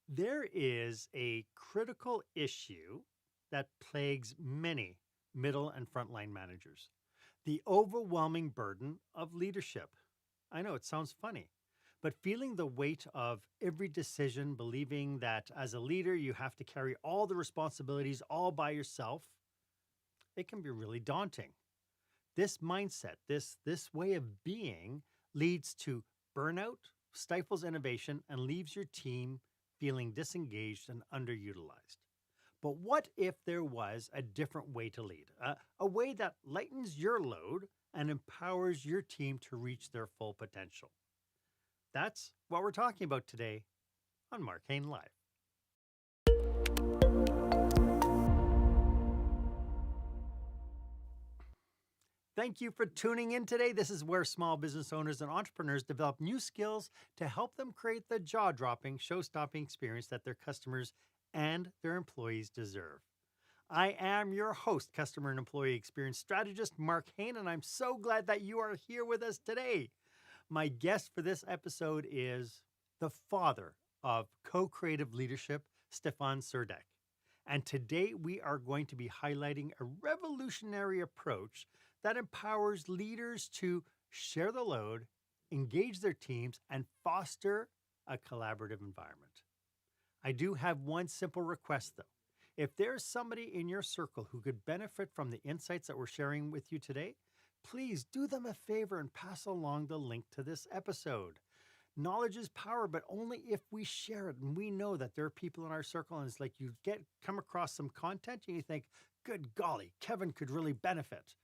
There is a critical issue that plagues many middle and frontline managers: the overwhelming burden of leadership. I know it sounds funny, but feeling the weight of every decision, believing that as a leader you have to carry all the responsibilities all by yourself, it can be really daunting. This mindset, this way of being leads to burnout, stifles innovation, and leaves your team feeling disengaged and underutilized. But what if there was a different way to lead? A way that lightens your load and empowers your team to reach their full potential. That's what we're talking about today on Marc Haine Live. Thank you for tuning in today. This is where small business owners and entrepreneurs develop new skills to help them create the jaw dropping, show stopping experience that their customers and their employees deserve. I am your host, customer and employee experience strategist, Marc Haine, and I'm so glad that you are here with us today. My guest for this episode is the father of co creative leadership, Steffan Surdek. And today we are going to be highlighting a revolutionary approach that empowers leaders to share the load, engage their teams, and foster a collaborative environment. I do have one simple request though. If there's somebody in your circle who could benefit from the insights that we're sharing with you today, please do them a favor and pass along the link to this episode. Knowledge is power, but only if we share it. And we know that there are people in our circle, and it's like you come across some content and you think, good golly, Kevin could really benefit.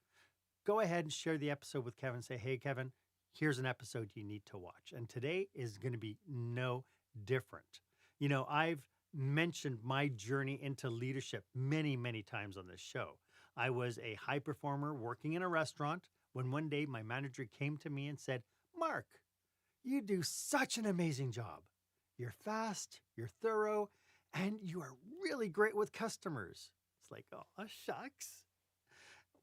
Go ahead and share the episode with Kevin. Say, hey, Kevin, here's an episode you need to watch. And today is going to be no different. I've mentioned my journey into leadership many, many times on this show. I was a high performer working in a restaurant when one day my manager came to me and said, Marc, you do such an amazing job. You're fast, you're thorough, and you are really great with customers. It's like, oh, shucks.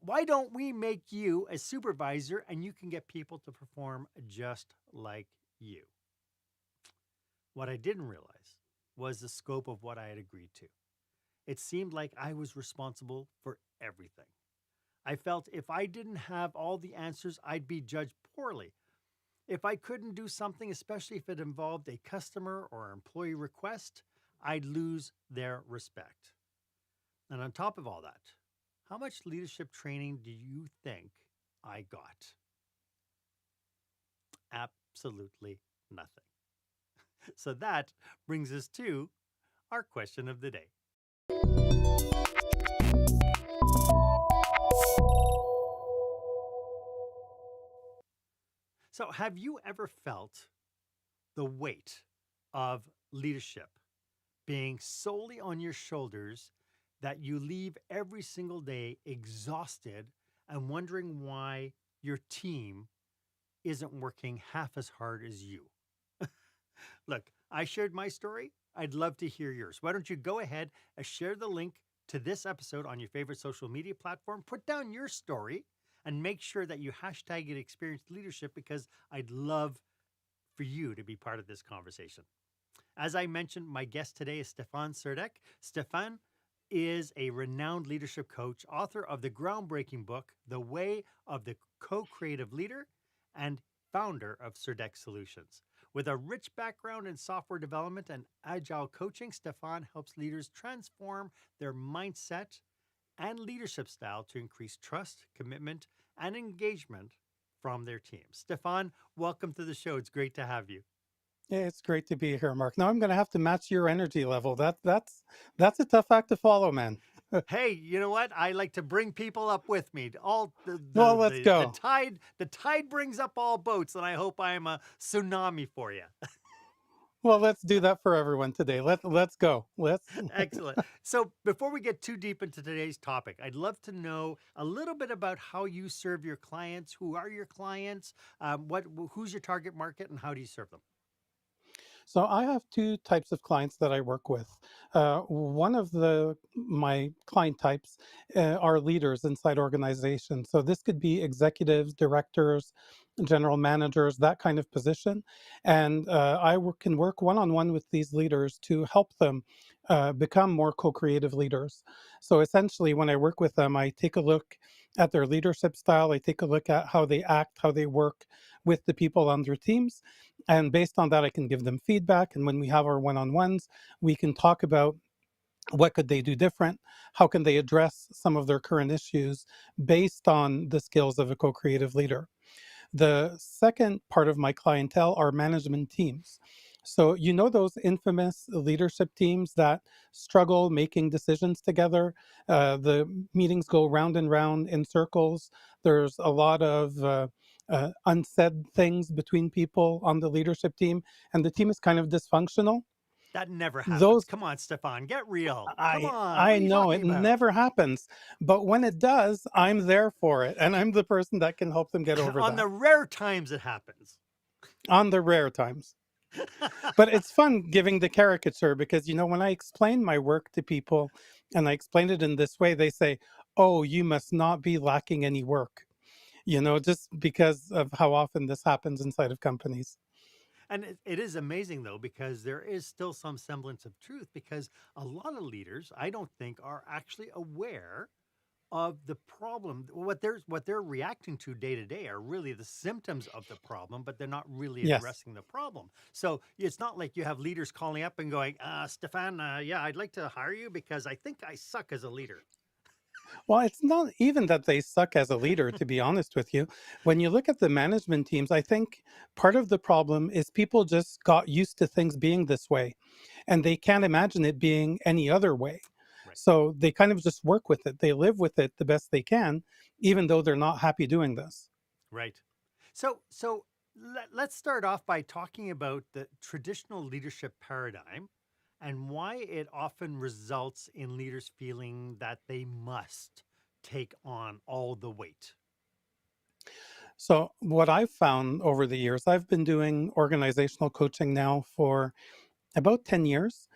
Why don't we make you a supervisor and you can get people to perform just like you? What I didn't realize was the scope of what I had agreed to. It seemed like I was responsible for everything. I felt if I didn't have all the answers, I'd be judged poorly. If I couldn't do something, especially if it involved a customer or employee request, I'd lose their respect. And on top of all that, how much leadership training do you think I got? Absolutely nothing. So that brings us to our question of the day. So, have you ever felt the weight of leadership being solely on your shoulders that you leave every single day exhausted and wondering why your team isn't working half as hard as you? Look, I shared my story. I'd love to hear yours. Why don't you go ahead and share the link to this episode on your favorite social media platform? Put down your story and make sure that you hashtag it experienced leadership, because I'd love for you to be part of this conversation. As I mentioned, my guest today is Steffan Surdek. Steffan is a renowned leadership coach, author of the groundbreaking book, The Way of the Co-Creative Leader, and founder of Surdek Solutions. With a rich background in software development and agile coaching, Steffan helps leaders transform their mindset and leadership style to increase trust, commitment, and engagement from their teams. Steffan, welcome to the show. It's great to have you. Yeah, it's great to be here, Mark. Now I'm going to have to match your energy level. That's a tough act to follow, man. Hey, you know what? I like to bring people up with me. All the Well, the let's the, the go. tide the tide brings up all boats, and I hope I am a tsunami for you. Well, let's do that for everyone today. Let's go. Let's. Excellent. So before we get too deep into today's topic, I'd love to know a little bit about how you serve your clients. Who are your clients? Who's your target market, and how do you serve them? So I have two types of clients that I work with. One of the my client types are leaders inside organizations. So this could be executives, directors, general managers, that kind of position. And can work one-on-one with these leaders to help them become more co-creative leaders. So essentially, when I work with them, I take a look at their leadership style. I take a look at how they act, how they work with the people on their teams. And based on that, I can give them feedback. And when we have our one-on-ones, we can talk about what could they do different, how can they address some of their current issues based on the skills of a co-creative leader. The second part of my clientele are management teams. So, you know, those infamous leadership teams that struggle making decisions together. The meetings go round and round in circles. There's a lot of unsaid things between people on the leadership team, and the team is kind of dysfunctional. That never happens. Those Come on, Stefan, get real. Come I on. What I are you know talking it about? never happens, but when it does, I'm there for it, and I'm the person that can help them get over On that the rare times it happens. on the rare times. But it's fun giving the caricature because, you know, when I explain my work to people and I explain it in this way, they say, "Oh, you must not be lacking any work," you know, just because of how often this happens inside of companies. And it is amazing though, because there is still some semblance of truth, because a lot of leaders, I don't think, are actually aware of the problem. What they're reacting to day are really the symptoms of the problem, but they're not really Yes. addressing the problem. So it's not like you have leaders calling up and going, Stefan, yeah, I'd like to hire you because I think I suck as a leader. Well, it's not even that they suck as a leader, to be honest with you. When you look at the management teams, I think part of the problem is people just got used to things being this way and they can't imagine it being any other way. Right. So they kind of just work with it. They live with it the best they can, even though they're not happy doing this. Right. So let's start off by talking about the traditional leadership paradigm and why it often results in leaders feeling that they must take on all the weight. So, what I've found over the years, I've been doing organizational coaching now for about 10 years.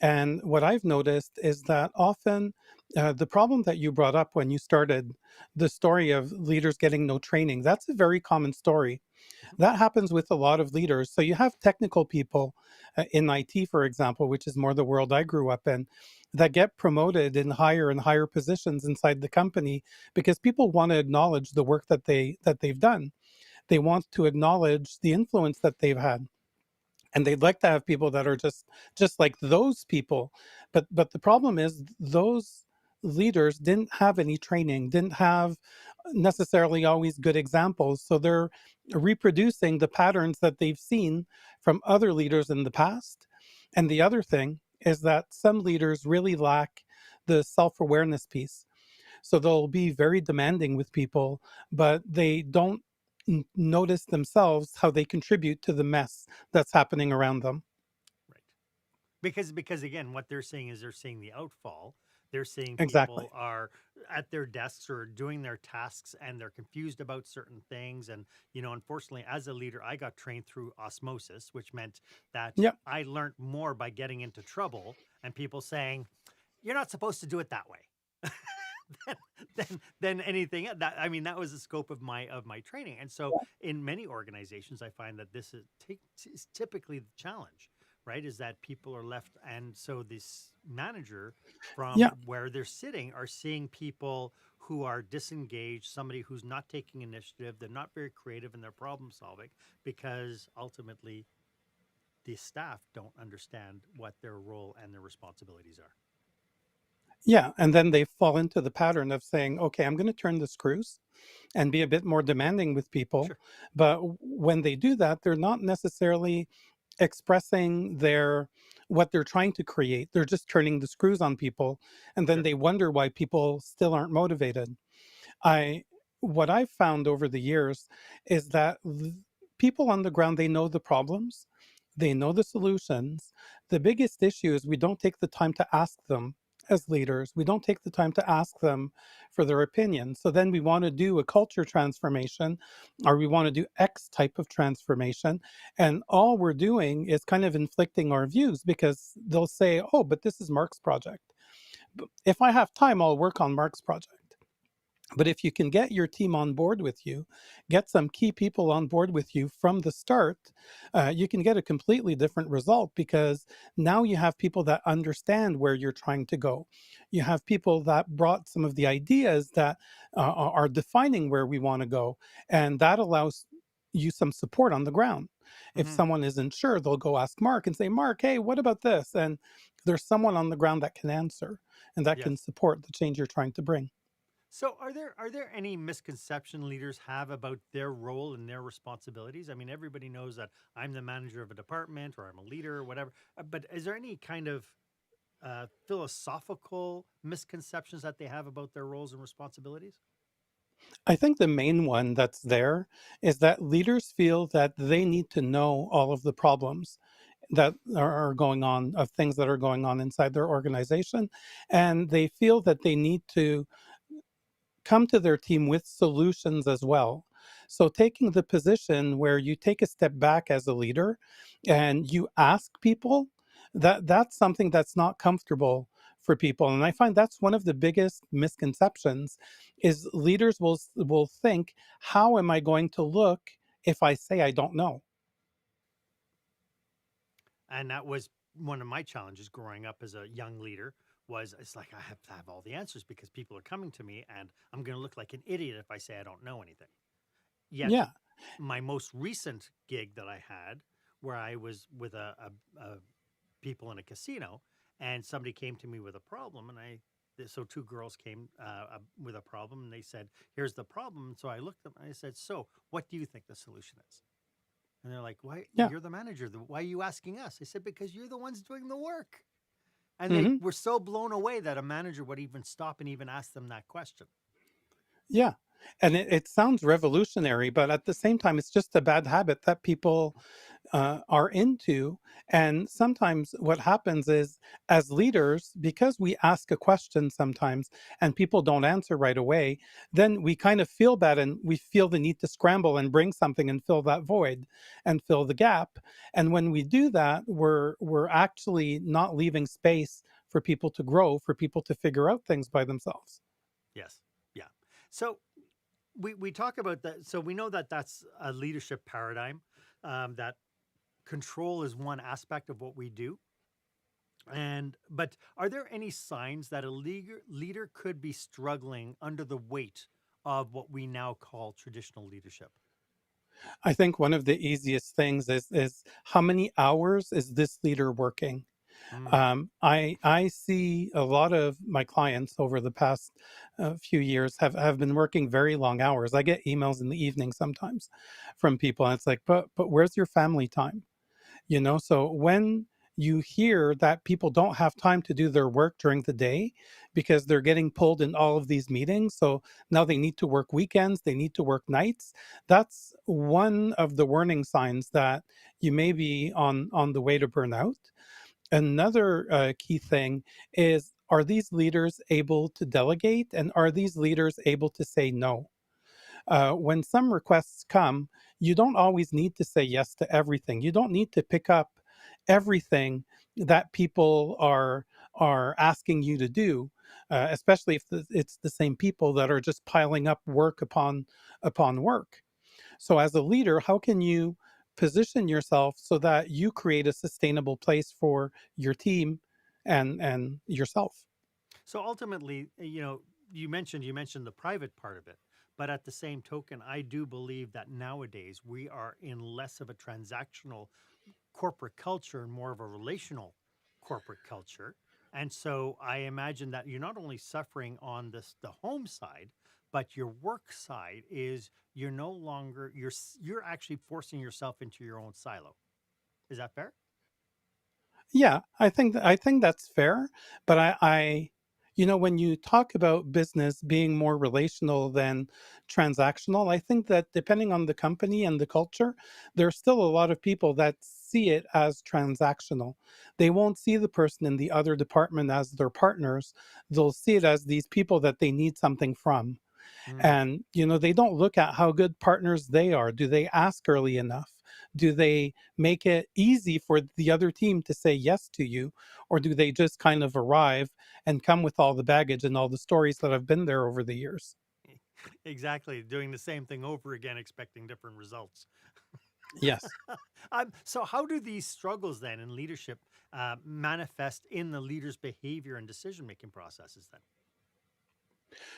And what I've noticed is that often the problem that you brought up when you started the story of leaders getting no training, that's a very common story. Mhm. That happens with a lot of leaders. So you have technical people in IT, for example, which is more the world I grew up in, that get promoted in higher and higher positions inside the company because people want to acknowledge the work that they've done. They want to acknowledge the influence that they've had, and they'd like to have people that are just like those people. But the problem is those leaders didn't have any training, didn't have necessarily always good examples, so they're reproducing the patterns that they've seen from other leaders in the past. And the other thing is that some leaders really lack the self-awareness piece, so they'll be very demanding with people, but they don't notice themselves how they contribute to the mess that's happening around them. Right. Because again, what they're seeing is they're seeing the outfall. They're seeing Exactly. people are at their desks or doing their tasks and they're confused about certain things. And, unfortunately, as a leader, I got trained through osmosis, which meant that Yeah. I learned more by getting into trouble and people saying, you're not supposed to do it that way. than, than anything that I mean that was the scope of my training. And so in many organizations I find that this is typically the challenge, right? Is that people are left, and so this manager from Yeah. where they're sitting are seeing people who are disengaged, somebody who's not taking initiative, they're not very creative in their problem solving, because ultimately the staff don't understand what their role and their responsibilities are. Yeah. And then they fall into the pattern of saying, okay, I'm going to turn the screws and be a bit more demanding with people. Sure. But when they do that, they're not necessarily expressing their what they're trying to create. They're just turning the screws on people. And then Sure. they wonder why people still aren't motivated. I What I've found over the years is that people on the ground, they know the problems, they know the solutions. The biggest issue is we don't take the time to ask them as leaders. We don't take the time to ask them for their opinion. So then we want to do a culture transformation, or we want to do X type of transformation. And all we're doing is kind of inflicting our views, because they'll say, oh, but this is Mark's project. If I have time, I'll work on Mark's project. But if you can get your team on board with you, get some key people on board with you from the start, you can get a completely different result, because now you have people that understand where you're trying to go. You have people that brought some of the ideas that are defining where we want to go. And that allows you some support on the ground. If Hmm. someone isn't sure, they'll go ask Mark and say, Mark, hey, what about this? And there's someone on the ground that can answer and that can Yes. support the change you're trying to bring. So, are there any misconception leaders have about their role and their responsibilities? I mean, everybody knows that I'm the manager of a department or I'm a leader or whatever. But is there any kind of philosophical misconceptions that they have about their roles and responsibilities? I think the main one that's there is that leaders feel that they need to know all of the problems that are going on, of things that are going on inside their organization. And they feel that they need to come to their team with solutions as well. So, taking the position where you take a step back as a leader and you ask people, that's something that's not comfortable for people. And I find that's one of the biggest misconceptions is leaders will think, how am I going to look if I say I don't know? And that was one of my challenges growing up as a young leader. Was it's like I have to have all the answers because people are coming to me, and I'm going to look like an idiot if I say I don't know anything. Yet, Yeah. my most recent gig that I had, where I was with a people in a casino, and somebody came to me with a problem, and so two girls came with a problem, and they said, "Here's the problem." And so I looked at them and I said, "So, what do you think the solution is?" And they're like, "Why? Yeah. You're the manager. Why are you asking us?" I said, "Because you're the ones doing the work." And they Hmm. were so blown away that a manager would even stop and even ask them that question. Yeah. And it sounds revolutionary, but at the same time, it's just a bad habit that people are into. And sometimes what happens is, as leaders, because we ask a question sometimes and people don't answer right away, then we kind of feel bad and we feel the need to scramble and bring something and fill that void and fill the gap. And when we do that, we're actually not leaving space for people to grow, for people to figure out things by themselves. Yes. Yeah. So we talk about that. So we know that that's a leadership paradigm, that control is one aspect of what we do. And but are there any signs that a leader could be struggling under the weight of what we now call traditional leadership? I think one of the easiest things is how many hours is this leader working? Mm, I see a lot of my clients over the past few years have been working very long hours. I get emails in the evening sometimes from people, and it's like, but where's your family time? So when you hear that people don't have time to do their work during the day because they're getting pulled in all of these meetings, so now they need to work weekends, they need to work nights, that's one of the warning signs that you may be on the way to burnout. Another key thing is, are these leaders able to delegate, and are these leaders able to say no? When some requests come, you don't always need to say yes to everything. You don't need to pick up everything that people are asking you to do, especially if it's the same people that are just piling up work upon work. So, as a leader, how can you position yourself so that you create a sustainable place for your team and yourself? so ultimately, you mentioned the private part of it, but at the same token, I do believe that nowadays we are in less of a transactional corporate culture and more of a relational corporate culture. And so I imagine that you're not only suffering on the home side, but your work side is you're no longer you're actually forcing yourself into your own silo. Is that fair? Yeah, I think that's fair, but when you talk about business being more relational than transactional, I think that depending on the company and the culture, there's still a lot of people that see it as transactional. They won't see the person in the other department as their partners. They'll see it as these people that they need something from. Mm. And, they don't look at how good partners they are. Do they ask early enough? Do they make it easy for the other team to say yes to you? Or do they just kind of arrive and come with all the baggage and all the stories that have been there over the years? Exactly. Doing the same thing over again, expecting different results. Yes. So, how do these struggles then in leadership manifest in the leader's behavior and decision making processes then?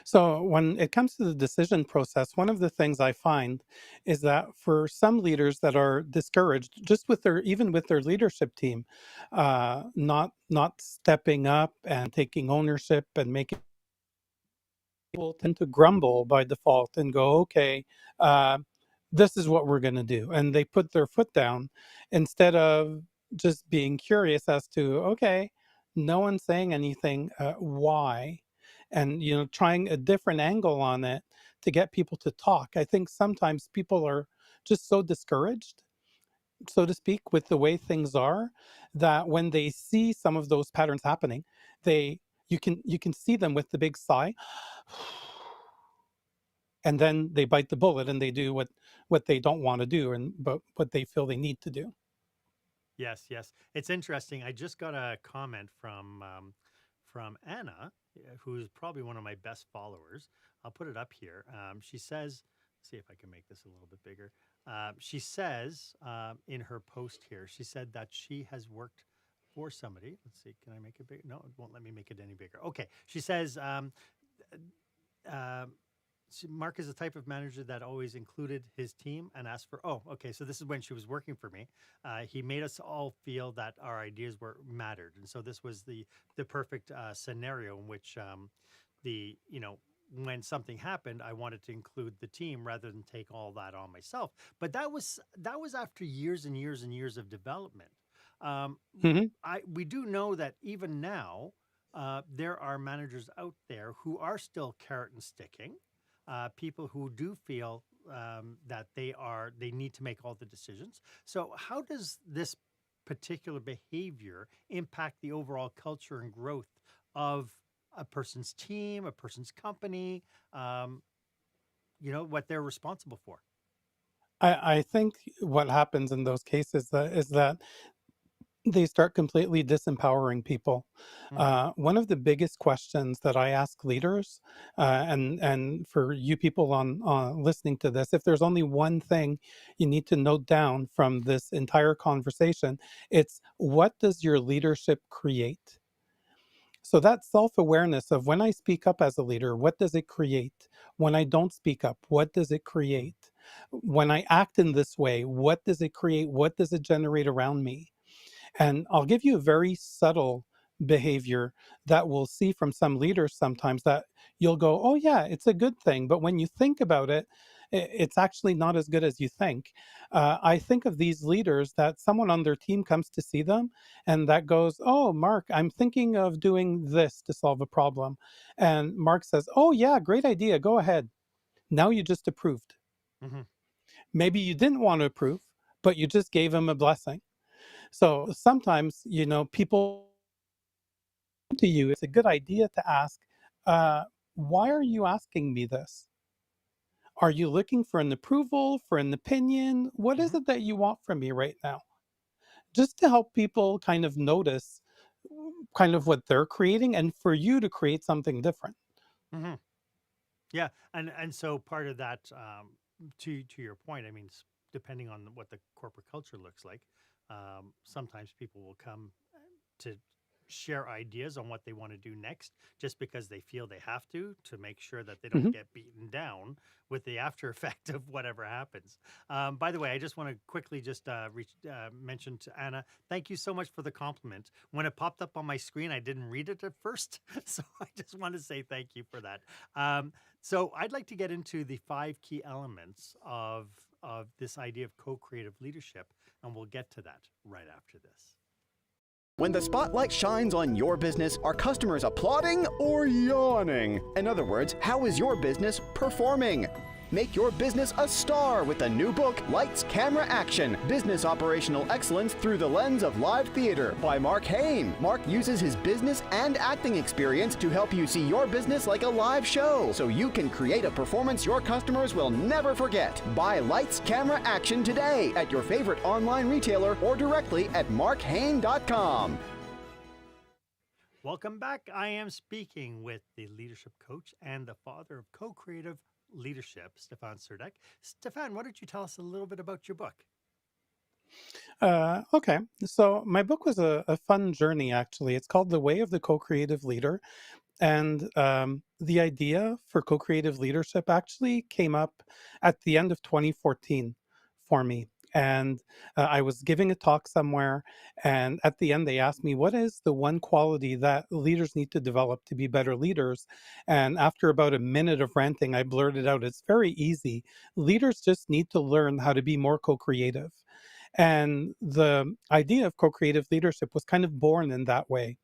So when it comes to the decision process, one of the things I find is that for some leaders that are discouraged, just with their even with their leadership team, not stepping up and taking ownership and making, people tend to grumble by default and go, okay, uh, this is what we're going to do. And they put their foot down instead of just being curious as to, okay, no one's saying anything, why? And, trying a different angle on it to get people to talk. I think sometimes people are just so discouraged, so to speak, with the way things are, that when they see some of those patterns happening, they you can see them with the big sigh, and then they bite the bullet and they do what they don't want to do, and but what they feel they need to do. Yes, yes. It's interesting. I just got a comment from Anna, who's probably one of my best followers. I'll put it up here. She says, see if I can make this a little bit bigger. She says in her post here, she said that she has worked for somebody. Let's see, can I make it big? No, it won't let me make it any bigger. Okay. She says, uh, Mark is the type of manager that always included his team and asked for, oh, okay, so this is when she was working for me. He made us all feel that our ideas were mattered. And so this was the perfect scenario in which the, you know, when something happened, I wanted to include the team rather than take all that on myself. But that was after years and years and years of development. Um, Hmm. we do know that even now, there are managers out there who are still carrot and sticking, people who do feel that they need to make all the decisions. So, how does this particular behavior impact the overall culture and growth of a person's team, a person's company? Um, what they're responsible for. I think what happens in those cases is that they start completely disempowering people. Hmm. One of the biggest questions that I ask leaders, and for you people on listening to this, if there's only one thing you need to note down from this entire conversation, it's what does your leadership create? So that self awareness of when I speak up as a leader, what does it create? When I don't speak up, what does it create? When I act in this way, what does it create? What does it generate around me? And I'll give you a very subtle behavior that we'll see from some leaders sometimes, that you'll go, oh, yeah, it's a good thing. But when you think about it, it's actually not as good as you think. I think of these leaders that someone on their team comes to see them and that goes, oh, Mark, I'm thinking of doing this to solve a problem. And Mark says, oh, yeah, great idea. Go ahead. Now you just approved. Hmm. Maybe you didn't want to approve, but you just gave him a blessing. So sometimes, people to you, it's a good idea to ask, uh, why are you asking me this? Are you looking for an approval, for an opinion? What is Hmm. it that you want from me right now? Just to help people kind of notice kind of what they're creating and for you to create something different. Hmm. Yeah, and so part of that, to your point, I mean, depending on what the corporate culture looks like, sometimes people will come to share ideas on what they want to do next, just because they feel they have to make sure that they don't Mhm. get beaten down with the after effect of whatever happens. By the way, I just want to quickly just mention to Anna, thank you so much for the compliment. When it popped up on my screen, I didn't read it at first, so I just want to say thank you for that. So I'd like to get into the 5 key elements of this idea of co-creative leadership, and we'll get to that right after this. When the spotlight shines on your business, are customers applauding or yawning? In other words, how is your business performing? Make your business a star with the new book, Lights, Camera, Action: Business Operational Excellence Through the Lens of Live Theater by Marc Haine. Marc uses his business and acting experience to help you see your business like a live show, so you can create a performance your customers will never forget. Buy Lights, Camera, Action today at your favorite online retailer or directly at marchaine.com. Welcome back. I am speaking with the leadership coach and the father of co-creative leadership, Steffan Surdek. Steffan, why don't you tell us a little bit about your book? Okay, so my book was a fun journey, actually. It's called The Way of the Co-Creative Leader. And the idea for co-creative leadership actually came up at the end of 2014 for me. And I was giving a talk somewhere, and at the end, they asked me, what is the one quality that leaders need to develop to be better leaders? And after about a minute of ranting, I blurted out, it's very easy. Leaders just need to learn how to be more co-creative. And the idea of co-creative leadership was kind of born in that way.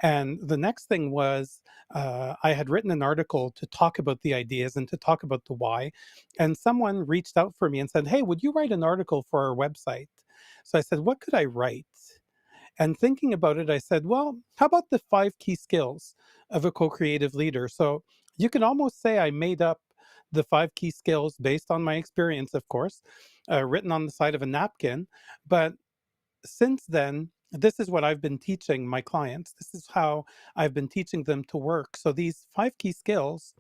And the next thing was I had written an article to talk about the ideas and to talk about the why. And someone reached out for me and said, hey, would you write an article for our website? So I said, what could I write? And thinking about it, I said, well, how about the 5 key skills of a co-creative leader? So you can almost say I made up the 5 key skills based on my experience, of course, written on the side of a napkin. But since then, this is what I've been teaching my clients. This is how I've been teaching them to work. So these 5 key skills,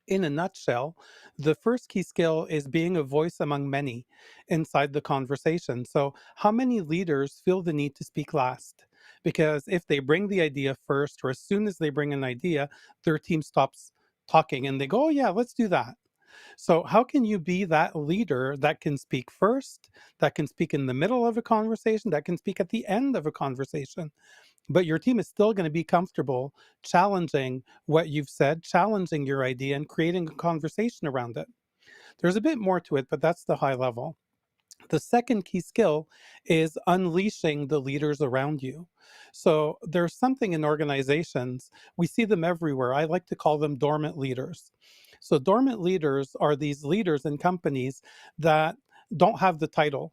in a nutshell, the first key skill is being a voice among many inside the conversation. So how many leaders feel the need to speak last? Because if they bring the idea first, or as soon as they bring an idea, their team stops talking and they go, oh yeah, let's do that. So, how can you be that leader that can speak first, that can speak in the middle of a conversation, that can speak at the end of a conversation? But your team is still going to be comfortable challenging what you've said, challenging your idea, and creating a conversation around it. There's a bit more to it, but that's the high level. The second key skill is unleashing the leaders around you. So there's something in organizations, we see them everywhere. I like to call them dormant leaders. So dormant leaders are these leaders in companies that don't have the title.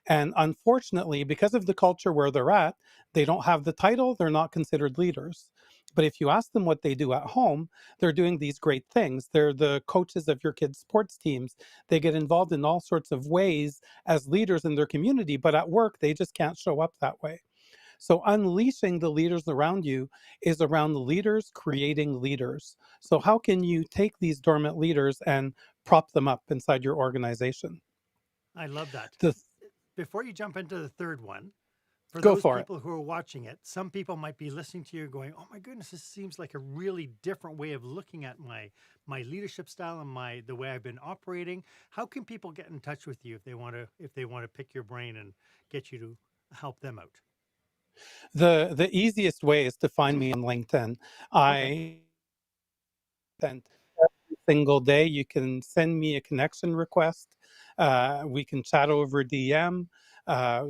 And unfortunately, because of the culture where they're at, they don't have the title, they're not considered leaders. But if you ask them what they do at home, they're doing these great things. They're the coaches of your kids' sports teams. They get involved in all sorts of ways as leaders in their community, but at work, they just can't show up that way. So unleashing the leaders around you is around leaders creating leaders. So how can you take these dormant leaders and prop them up inside your organization? I love that. The, Before you jump into the third one, for Go those for it. people who are watching it, some people might be listening to you going, oh my goodness, this seems like a really different way of looking at my leadership style and the way I've been operating. How can people get in touch with you if they want to pick your brain and get you to help them out? The easiest way is to find me on LinkedIn. Okay. I send every single day. You can send me a connection request. We can chat over DM.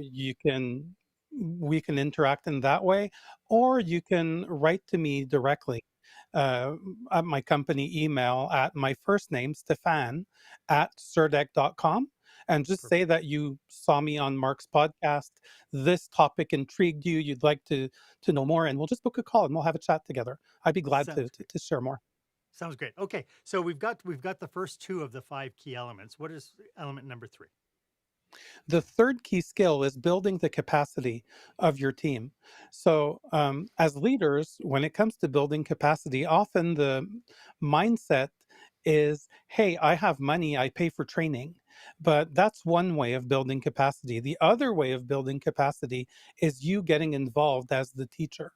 You can We can interact in that way, or you can write to me directly uh, at my company email at my first name, Steffan, at surdek.com. And just say Perfect. that you saw me on Mark's podcast. This topic intrigued you. You'd like to know more, and we'll just book a call and we'll have a chat together. I'd be glad Sounds great. to share more. Sounds great. Okay. So we've got the first 2 of the 5 key elements. What is element number 3? The third key skill is building the capacity of your team. So, as leaders, when it comes to building capacity, often the mindset is, hey, I have money, I pay for training. But that's one way of building capacity. The other way of building capacity is you getting involved as the teacher.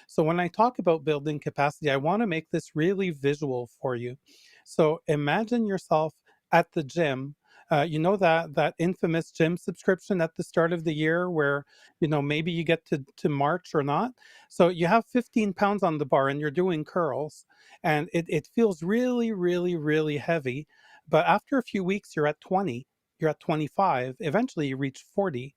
So when I talk about building capacity, I want to make this really visual for you. So imagine yourself at the gym. You know that infamous gym subscription at the start of the year where maybe you get to March or not. So you have 15 pounds on the bar and you're doing curls, and it feels really, really, really heavy. But after a few weeks, you're at 20, you're at 25. Eventually, you reach 40.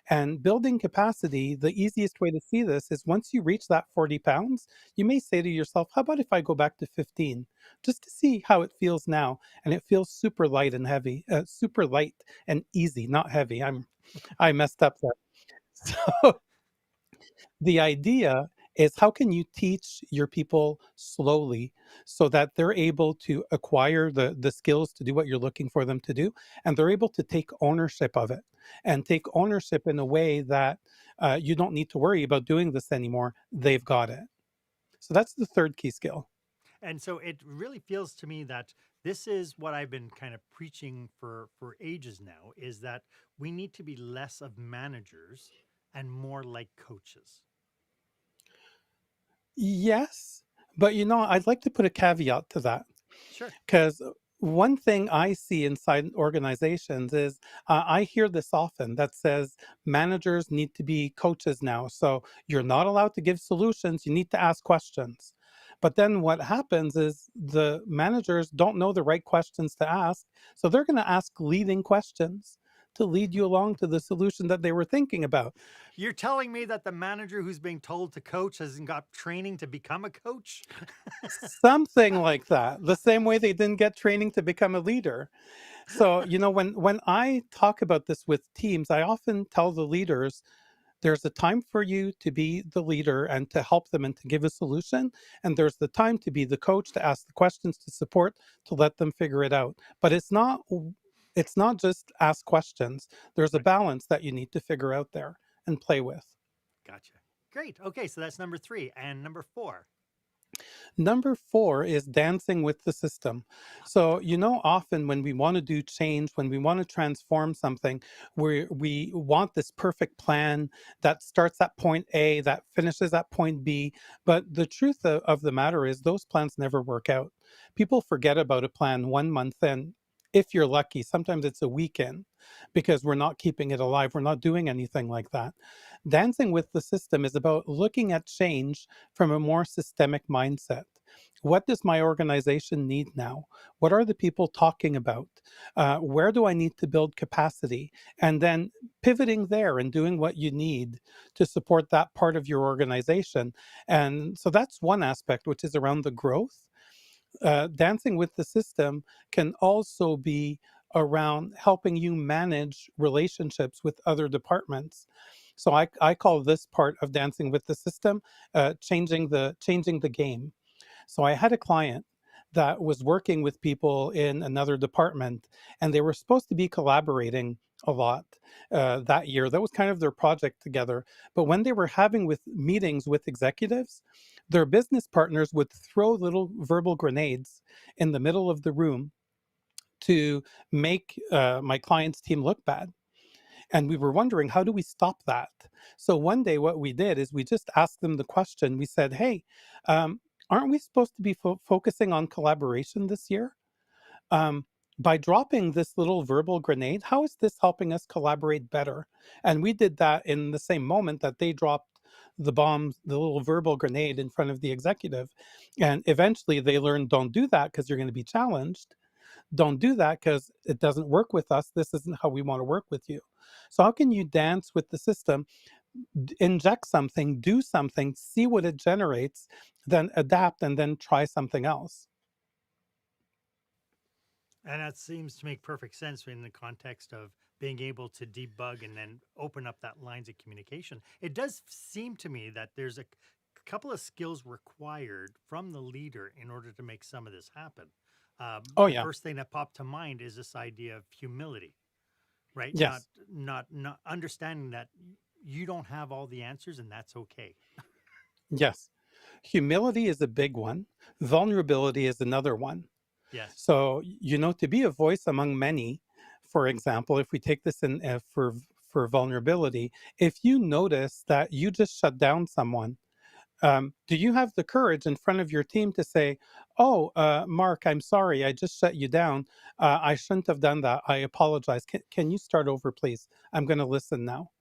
And building capacity, the easiest way to see this is once you reach that 40 pounds, you may say to yourself, how about if I go back to 15 just to see how it feels now? And it feels super light and heavy, super light and easy, not heavy. I messed up there. So the idea is how can you teach your people slowly so that they're able to acquire the skills to do what you're looking for them to do, and they're able to take ownership of it and take ownership in a way that you don't need to worry about doing this anymore. They've got it. So that's the third key skill. And so it really feels to me that this is what I've been kind of preaching for ages now, is that we need to be less of managers and more like coaches. Yes, but I'd like to put a caveat to that. Sure. Because one thing I see inside organizations is I hear this often that says managers need to be coaches now. So you're not allowed to give solutions, you need to ask questions. But then what happens is the managers don't know the right questions to ask. So they're going to ask leading questions to lead you along to the solution that they were thinking about. You're telling me that the manager who's being told to coach hasn't got training to become a coach? Something like that, the same way they didn't get training to become a leader. So, when I talk about this with teams, I often tell the leaders there's a time for you to be the leader and to help them and to give a solution. And there's the time to be the coach, to ask the questions, to support, to let them figure it out. But it's not just ask questions. There's a Right. balance that you need to figure out there and play with. Gotcha. Great. Okay, so that's number 3. And number 4. Number 4 is dancing with the system. So, often when we want to do change, when we want to transform something, we want this perfect plan that starts at point A, that finishes at point B. But the truth of the matter is, those plans never work out. People forget about a plan 1 month in. If you're lucky, sometimes it's a weekend because we're not keeping it alive. We're not doing anything like that. Dancing with the system is about looking at change from a more systemic mindset. What does my organization need now? What are the people talking about? Where do I need to build capacity? And then pivoting there and doing what you need to support that part of your organization. And so that's one aspect, which is around the growth. Dancing with the system can also be around helping you manage relationships with other departments. So I call this part of dancing with the system changing the game. So I had a client that was working with people in another department, and they were supposed to be collaborating a lot that year. That was kind of their project together. But when they were having with meetings with executives, their business partners would throw little verbal grenades in the middle of the room to make my client's team look bad. And we were wondering, how do we stop that? So one day, what we did is we just asked them the question. We said, hey, aren't we supposed to be focusing on collaboration this year? Um, by dropping this little verbal grenade, how is this helping us collaborate better? And we did that in the same moment that they dropped the bomb, the little verbal grenade in front of the executive. And eventually they learned, don't do that because you're going to be challenged. Don't do that because it doesn't work with us. This isn't how we want to work with you. So, how can you dance with the system, inject something, do something, see what it generates, then adapt, and then try something else? And that seems to make perfect sense in the context of being able to debug and then open up that lines of communication. It does seem to me that there's a couple of skills required from the leader in order to make some of this happen. Oh, The yeah. first thing that popped to mind is this idea of humility, right? Not Yes. not understanding that you don't have all the answers and that's okay. Yes. Humility is a big one. Vulnerability is another one. Yes. So, to be a voice among many, for example, if we take this in for vulnerability, if you notice that you just shut down someone, do you have the courage in front of your team to say, "Oh, Mark, I'm sorry, I just shut you down. I shouldn't have done that. I apologize. Can you start over, please? I'm going to listen now."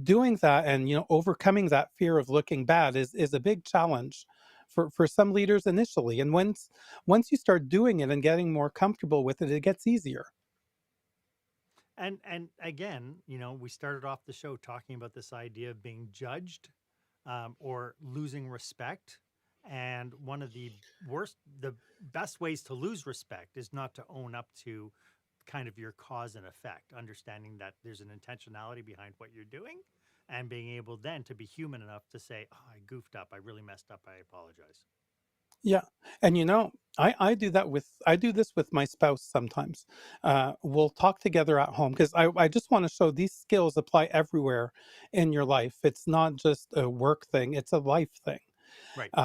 Doing that and overcoming that fear of looking bad is a big challenge for some leaders initially. And once you start doing it and getting more comfortable with it, it gets easier. And again, we started off the show talking about this idea of being judged, or losing respect. And one of the best ways to lose respect is not to own up to kind of your cause and effect, understanding that there's an intentionality behind what you're doing, and being able then to be human enough to say, oh, I goofed up. I really messed up. I apologize. Yeah. And I do this with my spouse sometimes. We'll talk together at home because I just want to show these skills apply everywhere in your life. It's not just a work thing, it's a life thing. Right.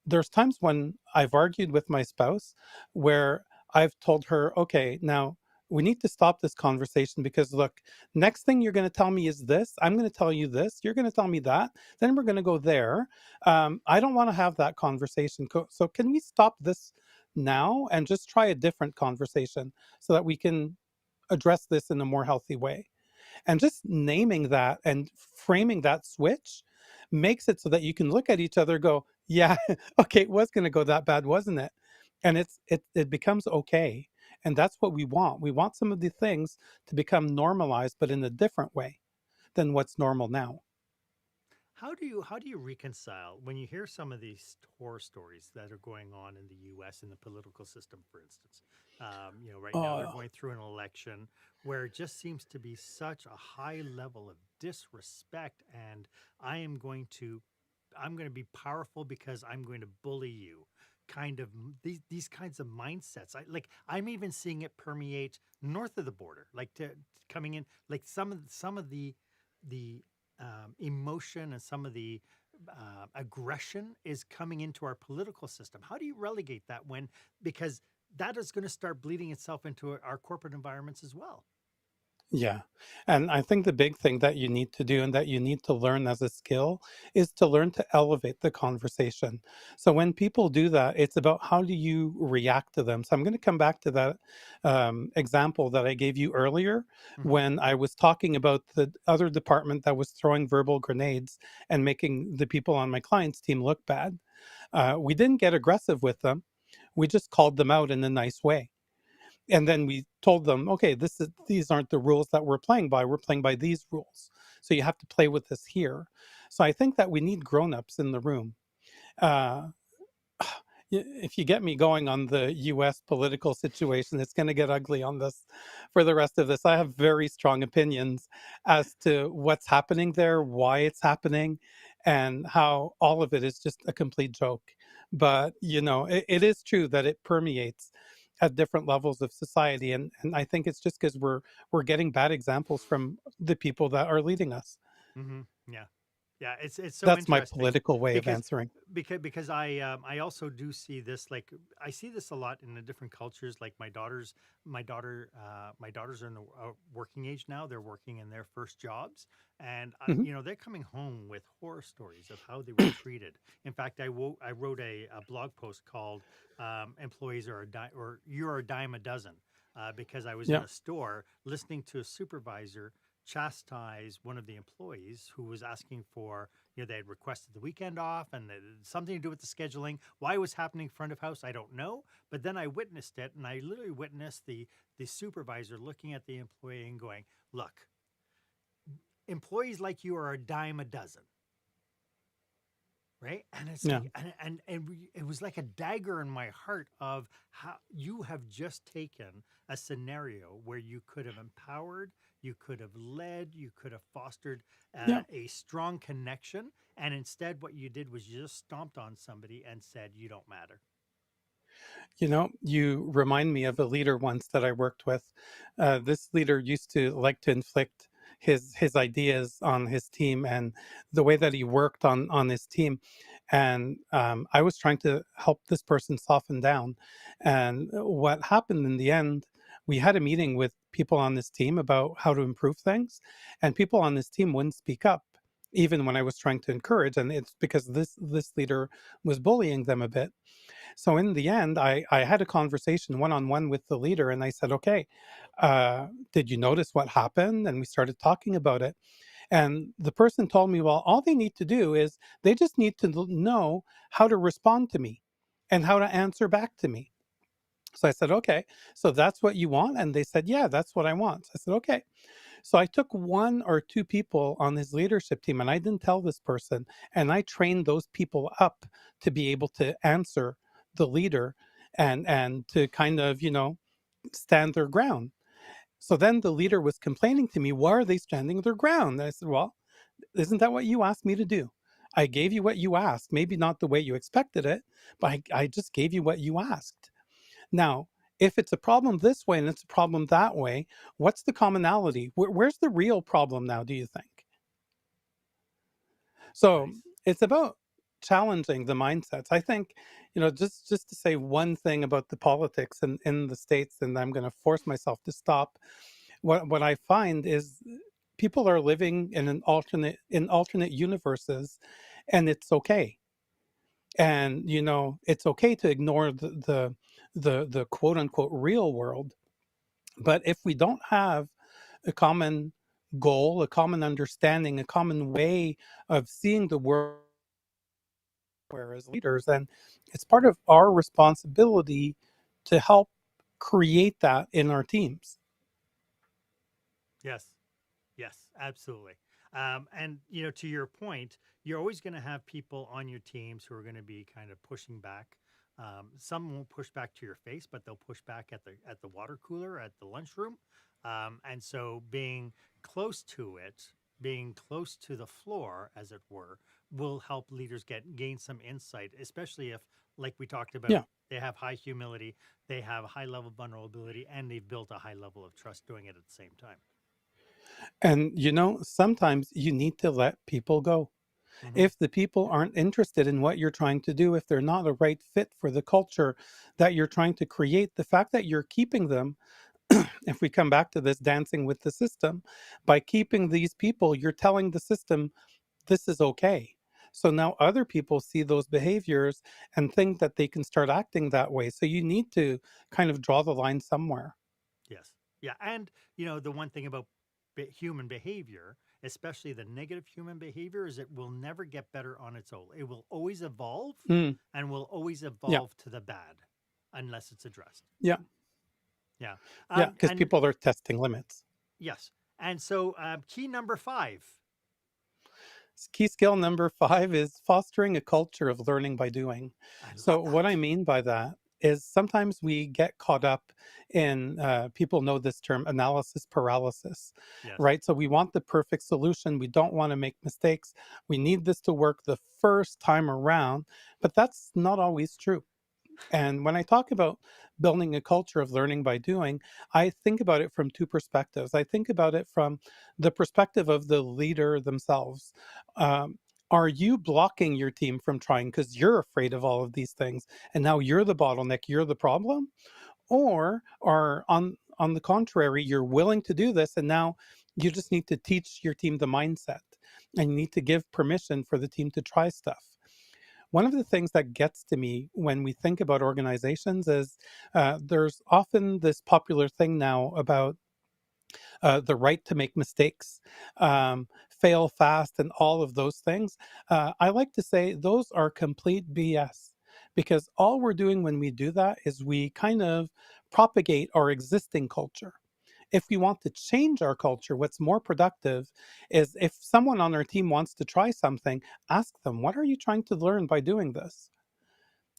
There's times when I've argued with my spouse where I've told her, okay, now we need to stop this conversation because look, next thing you're going to tell me is this. I'm going to tell you this. You're going to tell me that. Then we're going to go there. I don't want to have that conversation. So can we stop this now and just try a different conversation so that we can address this in a more healthy way? And just naming that and framing that switch makes it so that you can look at each other, go, yeah, okay, it was going to go that bad, wasn't it? And it becomes okay. And that's what we want. We want some of the things to become normalized, but in a different way than what's normal now. How do you reconcile when you hear some of these horror stories that are going on in the U.S. in the political system, for instance? Right now they're Oh, going through an election where it just seems to be such a high level of disrespect, and I am going to, I'm going to be powerful because I'm going to bully you. Kind of these kinds of mindsets. I'm even seeing it permeate north of the border, like to coming in, like some of the emotion and some of the aggression is coming into our political system. How do you relegate that because that is going to start bleeding itself into our corporate environments as well? yeah. And I think the big thing that you need to do and that you need to learn as a skill is to learn to elevate the conversation. So when people do that, it's about how do you react to them. So I'm going to come back to that example that I gave you earlier Hmm. when I was talking about the other department that was throwing verbal grenades and making the people on my client's team look bad. We didn't get aggressive with them. We just called them out in a nice way, and then we told them, okay, these aren't the rules that we're playing by. We're playing by these rules, so you have to play with this here. So I think that we need grown-ups in the room. uh, if you get me going on the US political situation, it's going to get ugly on this for the rest of this. I have very strong opinions as to what's happening there, why it's happening, and how all of it is just a complete joke. But, it is true that it permeates at different levels of society. And I think it's just because we're getting bad examples from the people that are leading us. Hmm. Yeah. Yeah, it's so That's my interesting political way of because answering. because I also do see this, like I see this a lot in the different cultures. Like my daughters are in the working age now. They're working in their first jobs, and Mhm. they're coming home with horror stories of how they were treated. In fact, I wrote a blog post called "Employees are a dime, or You're a Dime a Dozen," because I was in Yeah. a store listening to a supervisor chastise one of the employees who was asking for, they had requested the weekend off, and something to do with the scheduling. Why it was happening front of house, I don't know. But then I witnessed it, and I literally witnessed the supervisor looking at the employee and going, "Look, employees like you are a dime a dozen." Right. And it's Yeah. like, it was like a dagger in my heart of how you have just taken a scenario where you could have empowered, you could have led, you could have fostered Yeah. a strong connection. And instead, what you did was you just stomped on somebody and said, "You don't matter." You remind me of a leader once that I worked with. This leader used to like to inflict his ideas on his team and the way that he worked on his team. And I was trying to help this person soften down. And what happened in the end, we had a meeting with people on this team about how to improve things, and people on this team wouldn't speak up. Even when I was trying to encourage, and it's because this leader was bullying them a bit. So in the end, I had a conversation one on one with the leader, and I said, "Okay, did you notice what happened?" And we started talking about it. And the person told me, "Well, all they need to do is they just need to know how to respond to me and how to answer back to me." So I said, okay, so that's what you want? And they said, yeah, that's what I want. So I said, okay. So I took one or two people on his leadership team and I didn't tell this person. And I trained those people up to be able to answer the leader and to kind of, stand their ground. So then the leader was complaining to me, why are they standing their ground? And I said, well, isn't that what you asked me to do? I gave you what you asked, maybe not the way you expected it, but I just gave you what you asked. Now, if it's a problem this way and it's a problem that way, what's the commonality? Where's the real problem now, do you think? So Nice. it's about challenging the mindsets. I think, just to say one thing about the politics in the States, and I'm going to force myself to stop. What I find is people are living in alternate universes, and it's okay. And it's okay to ignore the quote unquote real world. But if we don't have a common goal, a common understanding, a common way of seeing the world as leaders, then it's part of our responsibility to help create that in our teams. Yes. Yes, absolutely. And to your point, you're always going to have people on your teams who are going to be kind of pushing back. Some won't push back to your face, but they'll push back at the water cooler at the lunchroom. And so being close to it, being close to the floor, as it were, will help leaders gain some insight, especially if, like we talked about, Yeah. they have high humility, they have high level vulnerability, and they've built a high level of trust doing it at the same time. And sometimes you need to let people go. Hmm. If the people aren't interested in what you're trying to do, if they're not a right fit for the culture that you're trying to create, the fact that you're keeping them, if we come back to this dancing with the system, by keeping these people, you're telling the system this is okay. So now other people see those behaviors and think that they can start acting that way. So you need to kind of draw the line somewhere. Yes. Yeah. And, the one thing about human behavior, especially the negative human behavior, is it will never get better on its own. It will always evolve Mm, and will always yeah, evolve to the bad unless it's addressed. yeah, Yeah. yeah, because And people are testing limits. yes. And so, key number 5. Key skill number 5 is fostering a culture of learning by doing. I So, love what I that. mean by that is sometimes we get caught up in, people know this term, analysis paralysis, Yes. right? So, we want the perfect solution. We don't want to make mistakes. We need this to work the first time around, but that's not always true. And when I talk about building a culture of learning by doing, I think about it from two perspectives. I think about it from the perspective of the leader themselves. Um, are you blocking your team from trying because you're afraid of all of these things and now you're the bottleneck, you're the problem? Or are on the contrary, you're willing to do this and now you just need to teach your team the mindset and you need to give permission for the team to try stuff. One of the things that gets to me when we think about organizations is there's often this popular thing now about the right to make mistakes, fail fast, and all of those things. I like to say those are complete BS because all we're doing when we do that is we kind of propagate our existing culture. If we want to change our culture, what's more productive is if someone on our team wants to try something, ask them, what are you trying to learn by doing this?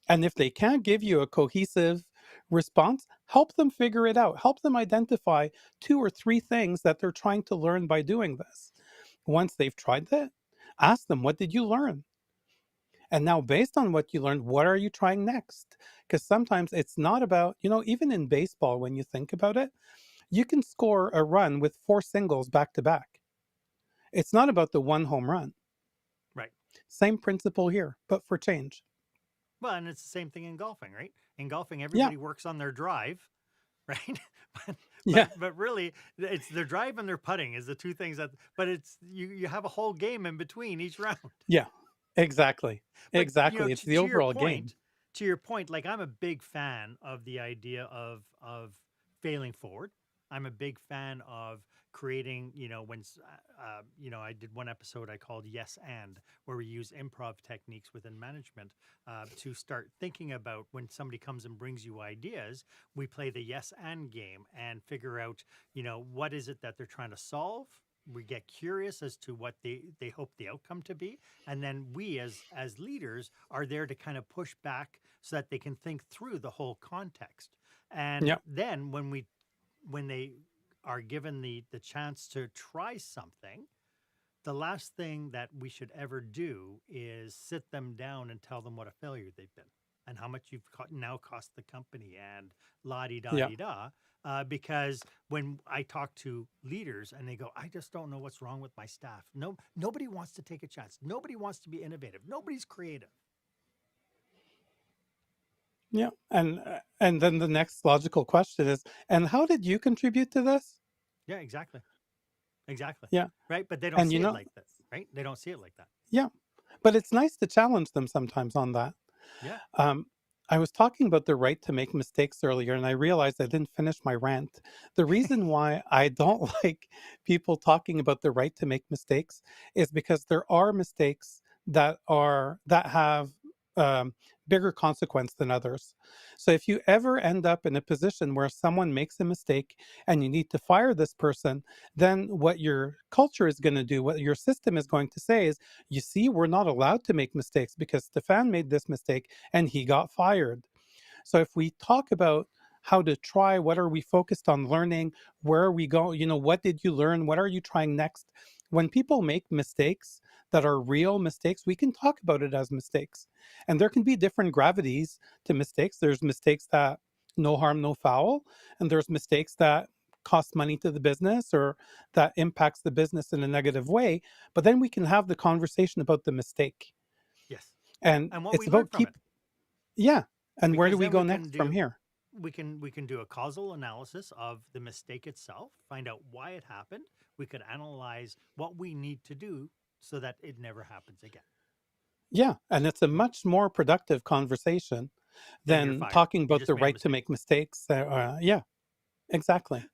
And if they can't give you a cohesive response, help them figure it out. Help them identify two or three things that they're trying to learn by doing this. Once they've tried that, ask them, what did you learn? And now, based on what you learned, what are you trying next? Because sometimes it's not about, even in baseball, when you think about it, you can score a run with four singles back to back. It's not about the one home run. Right. Same principle here, but for change. Well, and it's the same thing in golfing, right? In golfing, Yeah, everybody works on their drive, right? but, yeah, but really, it's their drive and their putting is the two things that. But it's you have a whole game in between each round. yeah, exactly. But Exactly. It's the overall game. to your point, like I'm a big fan of the idea of failing forward. I'm a big fan of creating, I did one episode I called Yes and, where we use improv techniques within management to start thinking about when somebody comes and brings you ideas. We play the yes and game and figure out, what is it that they're trying to solve. We get curious as to what they hope the outcome to be. And then we as leaders are there to kind of push back so that they can think through the whole context. And Yeah. then when they are given the chance to try something, the last thing that we should ever do is sit them down and tell them what a failure they've been and how much you've now cost the company and la di da Yeah. di da. Because when I talk to leaders and they go, I just don't know what's wrong with my staff. No, nobody wants to take a chance. Nobody wants to be innovative. Nobody's creative. Yeah. And then the next logical question is, and how did you contribute to this? Yeah, exactly. Exactly. Yeah. Right. But they don't And see it like that. Right. They don't see it like that. yeah. But it's nice to challenge them sometimes on that. Yeah. I was talking about the right to make mistakes earlier, and I realized I didn't finish my rant. The reason why I don't like people talking about the right to make mistakes is because there are mistakes that have bigger consequence than others. So if you ever end up in a position where someone makes a mistake and you need to fire this person, then what your culture is going to do, what your system is going to say is, you see, we're not allowed to make mistakes because Steffan made this mistake and he got fired. So if we talk about how to try, what are we focused on learning, where are we going, what did you learn, what are you trying next? When people make mistakes that are real mistakes, we can talk about it as mistakes. And there can be different gravities to mistakes. There's mistakes that no harm, no foul, and there's mistakes that cost money to the business or that impacts the business in a negative way. But then we can have the conversation about the mistake. Yes. And And what it's we learn about from it. yeah. And where do Because we then go we can next from do here? we can do a causal analysis of the mistake itself, find out why it happened. We could analyze what we need to do so that it never happens again. Yeah. And it's a Right? much more productive conversation Then you're than fired. talking You about just the made a right to mistake. make mistakes. Yeah, exactly.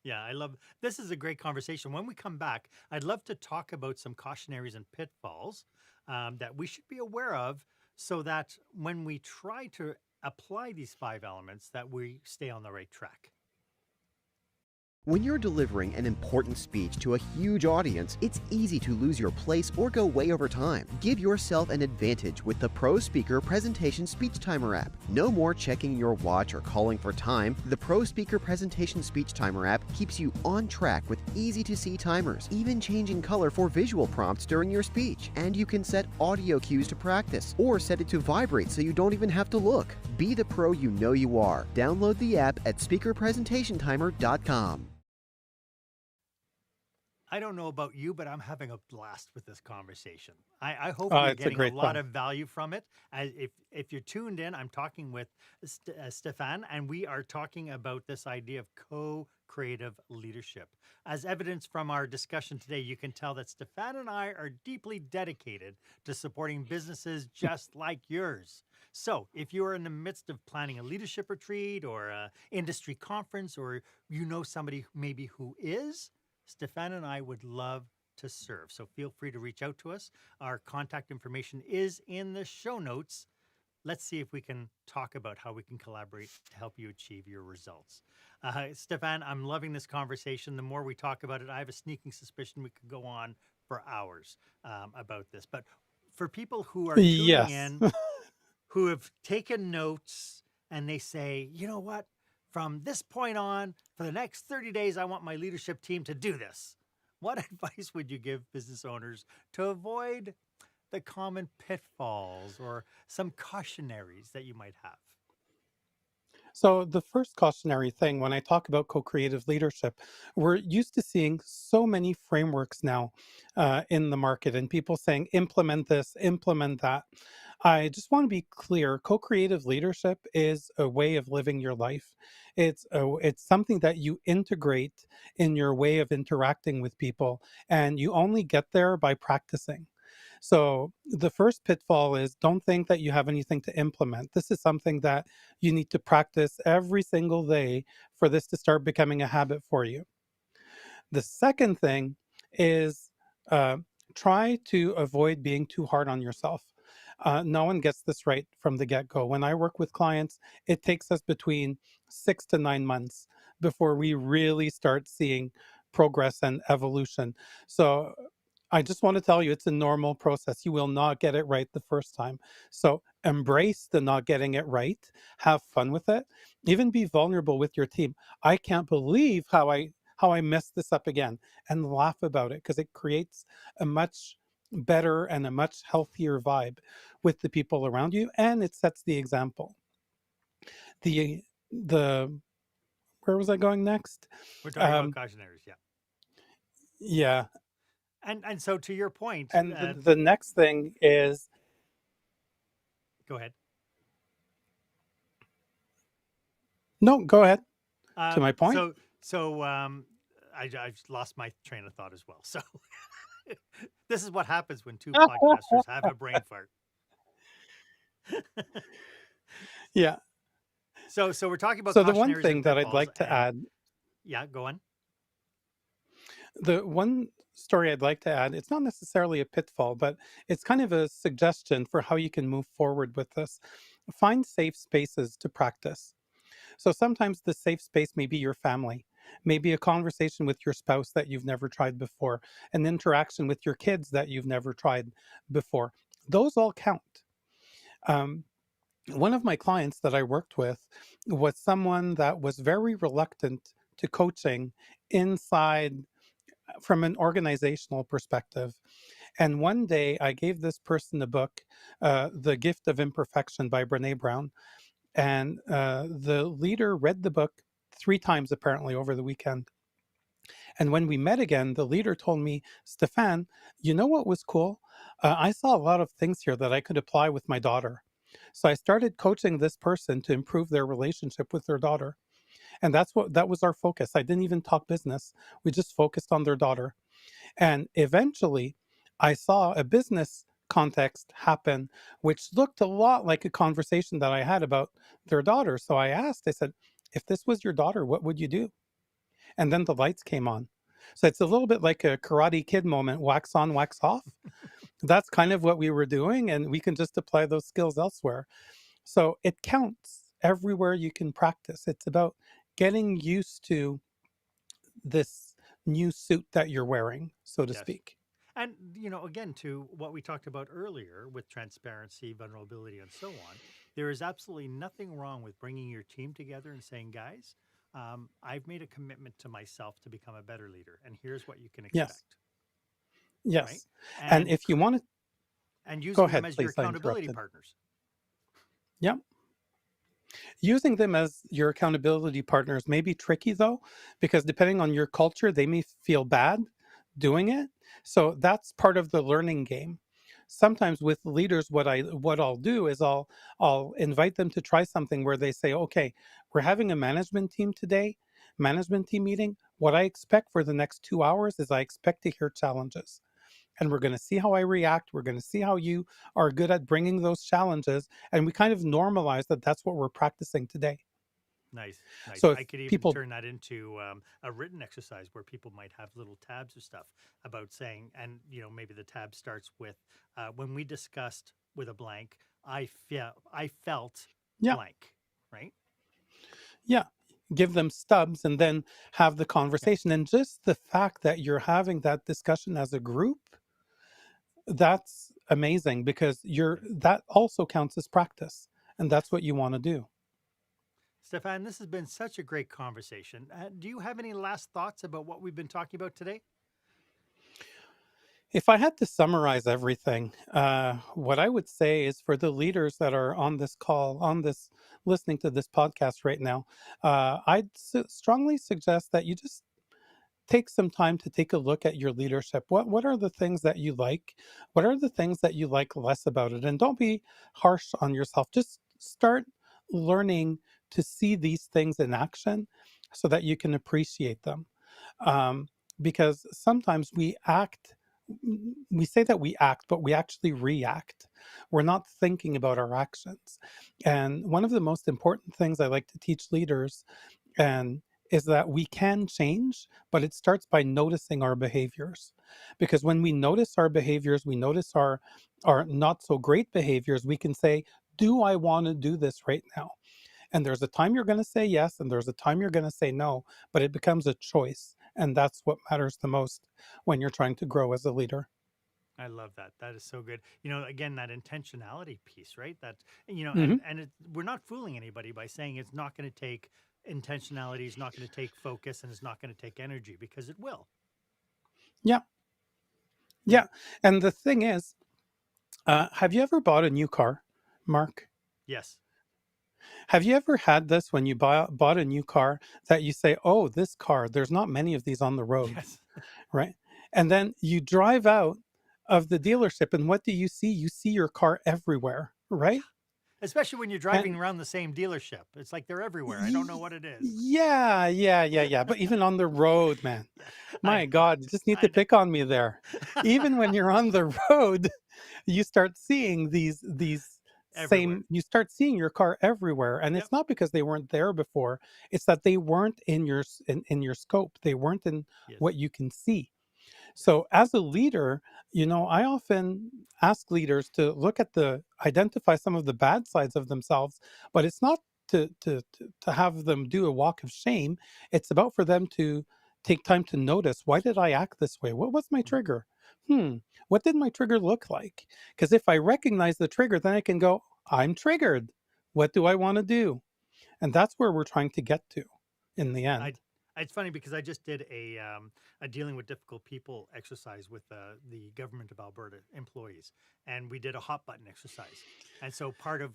Yeah, I love this is a great conversation. When we come back, I'd love to talk about some cautionaries and pitfalls that we should be aware of so that when we try to apply these 5 elements, that we stay on the right track. When you're delivering an important speech to a huge audience, it's easy to lose your place or go way over time. Give yourself an advantage with the Pro Speaker Presentation Speech Timer app. No more checking your watch or calling for time. The Pro Speaker Presentation Speech Timer app keeps you on track with easy-to-see timers, even changing color for visual prompts during your speech. And you can set audio cues to practice, or set it to vibrate so you don't even have to look. Be the pro you know you are. Download the app at speakerpresentationtimer.com. I don't know about you, but I'm having a blast with this conversation. I hope Oh, you're it's a getting a great lot fun. of value from it. If you're tuned in, I'm talking with Steffan, and we are talking about this idea of co-creative leadership. As evidence from our discussion today, you can tell that Steffan and I are deeply dedicated to supporting businesses just like yours. So if you are in the midst of planning a leadership retreat or an industry conference, or you know somebody maybe who is, Steffan and I would love to serve. So feel free to reach out to us. Our contact information is in the show notes. Let's see if we can talk about how we can collaborate to help you achieve your results. Steffan, I'm loving this conversation. The more we talk about it, I have a sneaking suspicion we could go on for hours about this. But for people who are tuning Yes. in, who have taken notes and they say, you know what? From this point on, for the next 30 days, I want my leadership team to do this. What advice would you give business owners to avoid the common pitfalls or some cautionaries that you might have? So the first cautionary thing when I talk about co-creative leadership, we're used to seeing so many frameworks now in the market and people saying, implement this, implement that. I just want to be clear. Co-creative leadership is a way of living your life. It's something that you integrate in your way of interacting with people, and you only get there by practicing. So the first pitfall is, don't think that you have anything to implement. This is something that you need to practice every single day for this to start becoming a habit for you. The second thing is uh, try to avoid being too hard on yourself. No one gets this right from the get go. When I work with clients, it takes us between 6 to 9 months before we really start seeing progress and evolution. So I just want to tell you it's a normal process. You will not get it right the first time. So embrace the not getting it right, have fun with it, even be vulnerable with your team. I can't believe how I messed this up again, and laugh about it, because it creates a much better and a much healthier vibe with the people around you, and it sets the example. The where was I going next? We're talking about Um, cautionaries, yeah. yeah, And so to your point, and the next thing is go ahead. no, go ahead to Um, my point. so so I've lost my train of thought as well. So this is what happens when two podcasters have a brain fart. Yeah. So we're talking about So the one cautionaries and thing that I'd pitfalls, like to and add, yeah, go on. the one story I'd like to add, it's not necessarily a pitfall, but it's kind of a suggestion for how you can move forward with this. Find safe spaces to practice. So sometimes the safe space may be your family, maybe a conversation with your spouse that you've never tried before, an interaction with your kids that you've never tried before. Those all count. Um, One of my clients that I worked with was someone that was very reluctant to coaching inside from an organizational perspective. And one day I gave this person a book, The Gift of Imperfection by Brene Brown. And the leader read the book 3 times apparently over the weekend. And when we met again, the leader told me, Stefan, you know what was cool? I saw a lot of things here that I could apply with my daughter. So I started coaching this person to improve their relationship with their daughter. And that was our focus. I didn't even talk business. We just focused on their daughter. And eventually, I saw a business context happen, which looked a lot like a conversation that I had about their daughter. So I said, if this was your daughter, what would you do? And then the lights came on. So it's a little bit like a Karate Kid moment, wax on, wax off. That's kind of what we were doing, and we can just apply those skills elsewhere. So it counts everywhere you can practice. It's about getting used to this new suit that you're wearing, so to Yes. speak. And, again, to what we talked about earlier with transparency, vulnerability, and so on, there is absolutely nothing wrong with bringing your team together and saying, guys, I've made a commitment to myself to become a better leader, and here's what you can Yes. expect, right? Yes. And And if you want to and go using them ahead, as your please, I accountability interrupted. partners. Yep. Using them as your accountability partners may be tricky though, because depending on your culture, they may feel bad doing it. So that's part of the learning game. Sometimes with leaders, what I'll do is I'll invite them to try something where they say, okay, we're having a management team today, management team meeting. What I expect for the next 2 hours is I expect to hear challenges, and we're going to see how I react. We're going to see how you are good at bringing those challenges. And we kind of normalize that that's what we're practicing today. Nice, nice. So if I could even people, turn that into a written exercise where people might have little tabs or stuff about saying, and maybe the tab starts with, when we discussed with a blank, I felt yeah, blank, right? yeah, give them stubs and then have the Yeah, conversation. And just the fact that you're having that discussion as a group, that's amazing, because yeah. that also counts as practice. And Yes. that's what you want to do. Stefan, this has been such a great conversation. Do you have any last thoughts about what we've been talking about today? If I had to summarize everything, what I would say is for the leaders that are on this call, listening to this podcast right now, strongly suggest that you just take some time to take a look at your leadership. What are the things that you like? What are the things that you like less about it? And don't be harsh on yourself. Just start learning to see these things in action so that you can appreciate them. Um, because sometimes we say that we act, but we actually react. We're not thinking about our actions. And one of the most important things I like to teach leaders, and is that we can change, but it starts by noticing our behaviors. Because when we notice our behaviors, we notice our not so great behaviors, we can say, do I want to do this right now? And there's a time you're going to say yes, and there's a time you're going to say no, but it becomes a choice. And that's what matters the most when you're trying to grow as a leader. I love that. That is so good. Again, that intentionality piece, right? That Hmm. we're not fooling anybody by saying it's not going to take intentionality, it's not going to take focus, and it's not going to take energy, because it will. Yeah. Yeah. Yeah. And the thing is, have you ever bought a new car, Mark? Yes. Have you ever had this when you bought a new car that you say, oh, this car, there's not many of these on the road, Yes. right? And then you drive out of the dealership, and what do you see? You see your car everywhere, right? Especially when you're driving And around the same dealership. It's like they're everywhere. I don't know y- what it is. yeah. But even on the road, man, Yeah. I my God, you just need I to know. pick on me there. Even when you're on the road, you start seeing these Everywhere. same you start seeing your car everywhere, and Yep. it's not because they weren't there before. It's that they weren't in your scope. They weren't in Yes. what you can see. So as a leader, I often ask leaders to look at the identify some of the bad sides of themselves, but it's not to have them do a walk of shame. It's about for them to take time to notice, why did I act this way? What was my Mhm. trigger? What did my trigger look like? Because if I recognize the trigger, then I can go, I'm triggered. What do I want to do? And that's where we're trying to get to in the I end. it's funny because I just did a dealing with difficult people exercise with the government of Alberta employees, and we did a hot button exercise. And so part of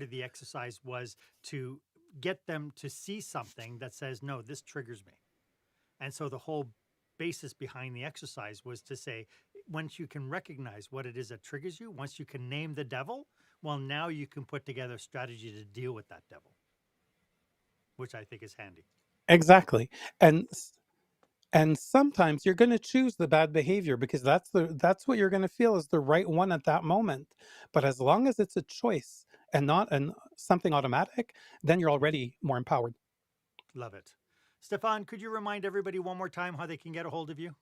the exercise was to get them to see something that says, no, this triggers me. And so the whole basis behind the exercise was to say, once you can recognize what it is that triggers you, once you can name the devil, well, now you can put together a strategy to deal with that devil, which I think is handy. Exactly. And And sometimes you're going to choose the bad behavior because that's what you're going to feel is the right one at that moment. But as long as it's a choice and not something automatic, then you're already more empowered. Love it. Stefan, could you remind everybody one more time how they can get a hold of you?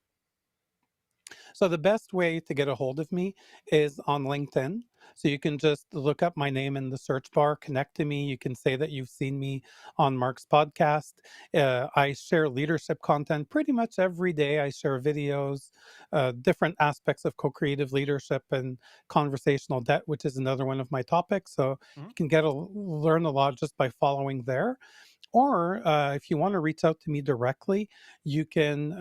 So the best way to get a hold of me is on LinkedIn. So you can just look up my name in the search bar, connect to me. You can say that you've seen me on Mark's podcast. I share leadership content pretty much every day. I share videos, different aspects of co-creative leadership and conversational debt, which is another one of my topics. So Mhm. you can learn a lot just by following there. Or if you want to reach out to me directly, you can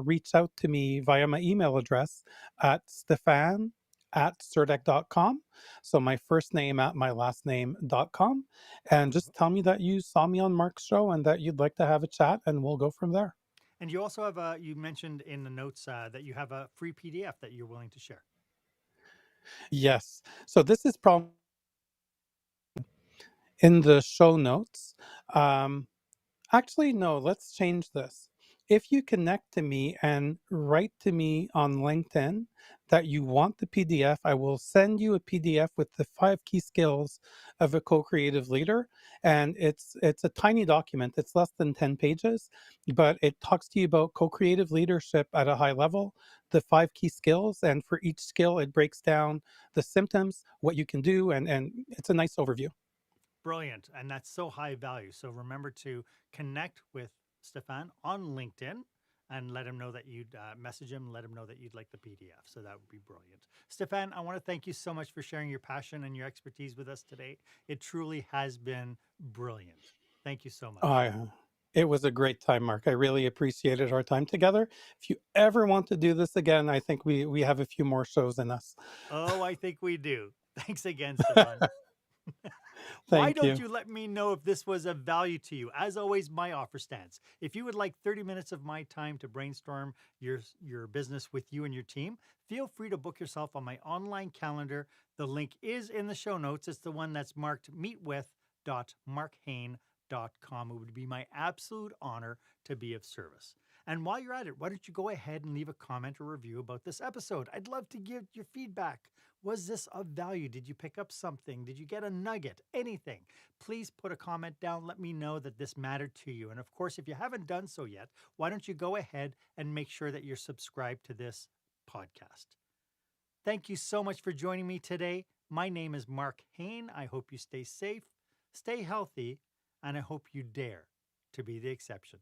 reach out to me via my email address at Steffan@Surdek.com. So my first name at my last name.com. And just tell me that you saw me on Mark's show and that you'd like to have a chat, and we'll go from there. And you also have you mentioned in the notes that you have a free PDF that you're willing to share. Yes. So this is probably in the show notes. Um, Actually, no, let's change this. If you connect to me and write to me on LinkedIn that you want the PDF, I will send you a PDF with the 5 key skills of a co-creative leader. And it's a tiny document. It's less than 10 pages, but it talks to you about co-creative leadership at a high level, the 5 key skills, and for each skill, it breaks down the symptoms, what you can do, and it's a nice overview. Brilliant. And that's so high value. So remember to connect with Stefan on LinkedIn and let him know that you'd message him, let him know that you'd like the PDF. So that would be brilliant. Stefan, I want to thank you so much for sharing your passion and your expertise with us today. It truly has been brilliant. Thank you so much. It was a great time, Mark. I really appreciated our time together. If you ever want to do this again, I think we have a few more shows in us. Oh, I think we do. Thanks again, Stefan. Why Thank don't you. you let me know if this was of value to you? As always, my offer stands. If you would like 30 minutes of my time to brainstorm your business with you and your team, feel free to book yourself on my online calendar. The link is in the show notes. It's the one that's marked meetwith.markhaine.com. It would be my absolute honor to be of service. And while you're at it, why don't you go ahead and leave a comment or review about this episode? I'd love to get your feedback. Was this of value? Did you pick up something? Did you get a nugget? Anything? Please put a comment down. Let me know that this mattered to you. And of course, if you haven't done so yet, why don't you go ahead and make sure that you're subscribed to this podcast? Thank you so much for joining me today. My name is Marc Haine. I hope you stay safe, stay healthy, and I hope you dare to be the exception.